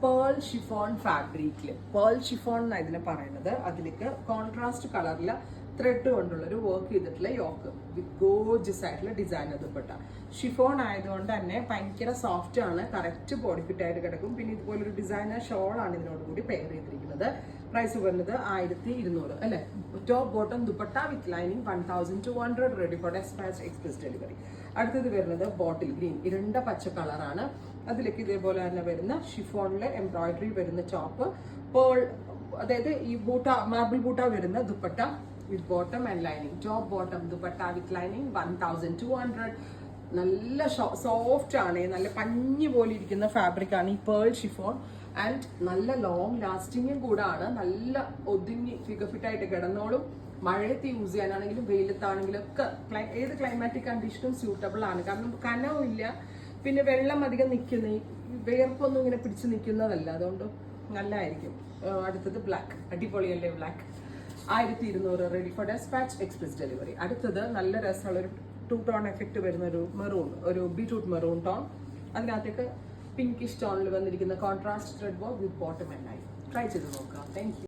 Pearl chiffon ഫാബ്രിക്കിൽ, pearl chiffon എന്നാണ് ഇതിനെ പറയുന്നത്. അതിലേക്ക് കോൺട്രാസ്റ്റ് കളറിൽ ത്രെഡ് കൊണ്ടുള്ളൊരു വർക്ക് ചെയ്തിട്ടുള്ള യോക്ക് വിത്ത് ഗോർജിയസ് ആയിട്ടുള്ള ഡിസൈനർ ദുപ്പട്ട. ഷിഫോൺ ആയതുകൊണ്ട് തന്നെ ഭയങ്കര സോഫ്റ്റ് ആണ്, കറക്റ്റ് ബോഡി ഫിറ്റ് ആയിട്ട് കിടക്കും. പിന്നെ ഇതുപോലൊരു ഡിസൈനർ ഷോളാണ് ഇതിനോട് കൂടി പെയർ ചെയ്തിരിക്കുന്നത്. പ്രൈസ് വരുന്നത് 1200 അല്ലെ. Top bottom dupatta with lining 1200, ready for dispatch express delivery. അടുത്തത് വരുന്നത് ബോട്ടിൽ ഗ്രീൻ, ഇരുണ്ട പച്ച കളറാണ്. അതിലേക്ക് ഇതേപോലെ തന്നെ വരുന്ന ഷിഫോണിലെ എംബ്രോയിഡറി വരുന്ന ടോപ്പ്, പേൾ അതായത് ഈ ബൂട്ട മാർബിൾ ബൂട്ട വരുന്ന ദുപ്പട്ട വിത്ത് bottom and lining. Top bottom dupatta with lining 1200. നല്ല സോഫ്റ്റ് ആണ്, നല്ല പഞ്ഞി പോലെ ഇരിക്കുന്ന ഫാബ്രിക് ആണ് ഈ പേൾ ഷിഫോൺ. ആൻഡ് നല്ല ലോങ് ലാസ്റ്റിങ്ങും കൂടാണ്. നല്ല ഒതുങ്ങി ഫിഗർ ഫിറ്റ് ആയിട്ട് കിടന്നോളും. മഴയത്ത് യൂസ് ചെയ്യാനാണെങ്കിലും വെയിലത്താണെങ്കിലും ഒക്കെ ഏത് ക്ലൈമാറ്റിക് കണ്ടീഷനും സ്യൂട്ടബിൾ ആണ്. കാരണം കനവും ഇല്ല, പിന്നെ വെള്ളം അധികം നിൽക്കുന്ന വേർപ്പൊന്നും ഇങ്ങനെ പിടിച്ച് നിൽക്കുന്നതല്ല, അതുകൊണ്ട് നല്ലതായിരിക്കും. അടുത്തത് ബ്ലാക്ക്, അടിപൊളിയല്ലേ black. 1200, ready for dispatch express delivery. അടുത്തത് നല്ല രസമുള്ള ഒരു 2 ടോൺ എഫക്റ്റ് വരുന്ന ഒരു മെറൂൺ, ഒരു ബീട്രൂട്ട് മെറൂൺ ടോൺ. അതിനകത്തേക്ക് പിങ്കിഷ് ടോണിൽ വന്നിരിക്കുന്ന contrast thread work with bottom and line. Try ചെയ്ത് നോക്കാം. Thank you.